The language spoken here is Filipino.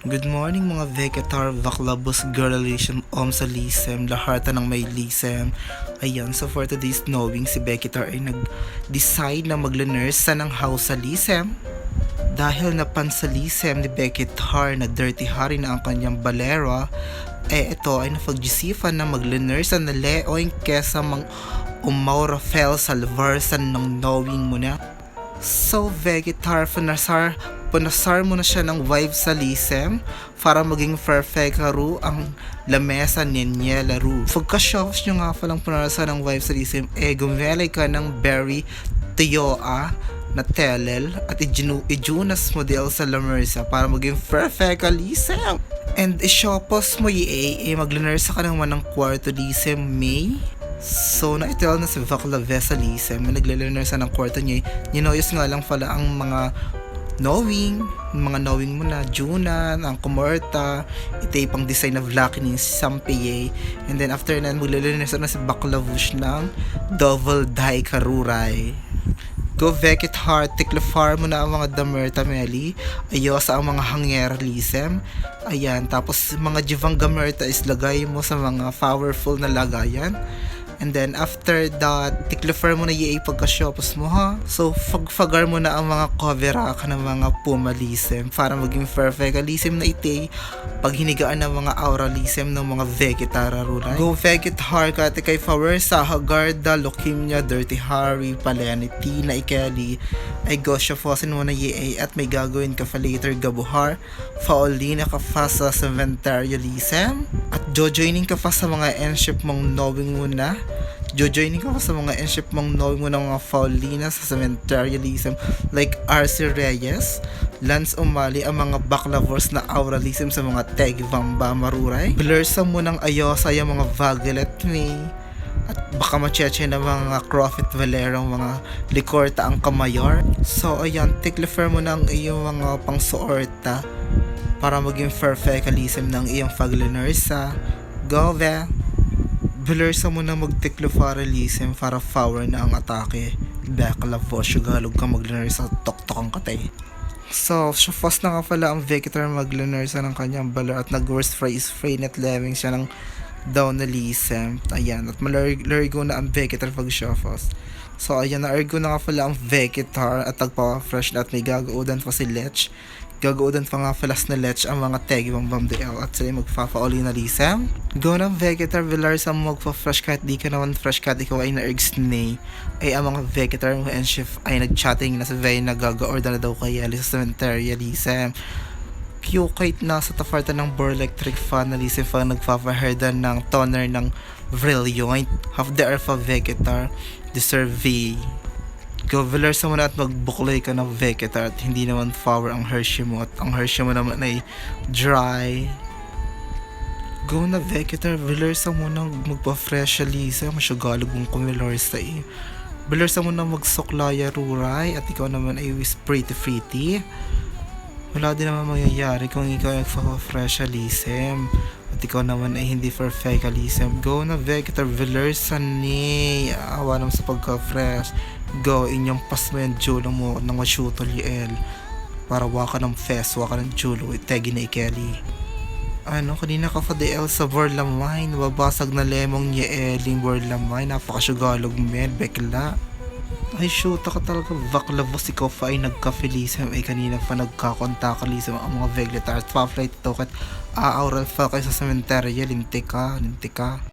Good morning mga Vegetar, Vaklabos, Girlation, Om sa Lisem, lahata ng may Lisem. Ayan, so for today's knowing, si Vegetar ay nag-decide na magla-nurse ng house sa Lisem. Dahil napansa Lisem ni Vegetar na dirty hari na ang kanyang balera, ito ay napag-isipan na magla-nurse na leoing kesa mang umaura fel sa lavarsan ng knowing mo na. So, Vegetar, punasar mo na siya ng vibe sa Lisem para maging perfect ru ang lamesa ninyo laro. Pagka-shows nyo nga palang punasar ng vibe sa Lisem, gumelay ka ng berry tuyoa na telel at ijunas model sa lamesa para maging perfect ka Lisem. And isyopos mo maglanursa ka naman ng kwarto Lisem May. So, na-tell na si Vaklave sa Lisem na naglalarnar sa ng kwarto niya. Ninoyos nga lang pala ang mga knowing mo na Junan, ang Kumorta, ito pang design na Vlakin yung Sampiye. And then after na, maglalarnar na si Baklavush ng Double Die Karuray. Go Vekit Heart, tiklafar mo na ang mga damerta meli. Ayosa ang mga hangyer Lisem. Ayan, tapos mga jivang gamerta is lagay mo sa mga powerful na lagayan. And then after that, tiklafar mo na pagka-shopos mo ha. So fagar mo na ang mga covera ka ng mga puma Lisem para maging perfect Lisem na ite pag hinigaan ng mga aura Lisem ng mga Vegetara rulay. Go Veget Heart ka kay Power sa Hagarda, Lokimya, Dirty Harry, Palenity na ikeli ay go shopposin mo na at may gagawin ka pa later gabuhar Faolina ka pa sa cementerio Lisem at jojoining ka pa sa mga enship mong knowing mo na jojoining ka pa sa mga enship mong knowing mo ng mga Faolina sa cementerio Lisem like RC Reyes, Lance Umali, ang mga Baklavors na aura Lisem sa mga Tegvamba Maruray. Blursa mo ng ayosa yung mga Vagelet May at baka macheche na mga Crofit Valerong mga Licorta ang Kamayor. So ayan, tiklafer mo ng iyong mga pangsuorta para maging perfect Lisem ng iyong Faglinursa. Go ve! Blursa mo na magtiklofara Lisem para power na ang atake. Baklavo, sugalog ka maglinursa tok-tok ang katay. So, fast na nga pala ang Vegetar maglinursa ng kanyang balar at nag-worst phrase free net leving siya ng down na Lisem. Ayan, at malargo na ang Vegetar pag showfast. So, ayan, na-ergo na nga pala ang Vegetar at tagpa-fresh na at may gagaudan pa si Lech. Gagaudan pa nga falas na Lech ang mga Tegibang Bamdeel at sila magpapauli na Lisem. Go na Vegetar Villar sa magpa-fresh kahit di ka naman fresh kahit ikaw ay na-ergs na ay ang mga Vegetar mo and shift ay nag-chatting na sa Vey na gagaorder na daw kay Eli sa cemetery Lisem. Q-kite na sa tafarta ng Bor Electric fan na Lisem pa nagpapaherdan ng toner ng Brilliant half the earth of Vegetar deserve V. Go Villar sa muna at magbuklay ka ng Vegetar at hindi naman power ang Hershey mo at ang Hershey mo naman ay dry. Go na Vegetar, Villar sa muna magpa-fresh Lisa, masyagalog mong kumilor sa Villar sa muna magsuklaya ruray at ikaw naman ay pretty. Wala din naman mangyayari kung ikaw ay magpa-fresh Lisem at ikaw naman ay hindi perfect Lisem. Go na Vegetar, Villar sa ni awa naman sa pagka-fresh. Go, inyong pas mo yung julo mo ng masyutol yung para waka ng fest, waka ng julo tegi na ikeli. Ano, kanina ka pa DL sa Borlamine, babasag na lemong ni Eling Borlamine, napakasyugalog men, bekla. Ay shoot ka talaga, Vaklavos ikaw pa ay nagka-Felisem ay kanina pa nagkakontakalisem ang mga Vegetar at pa-flight toket aaural pa kayo sa cemetery, lintik ka.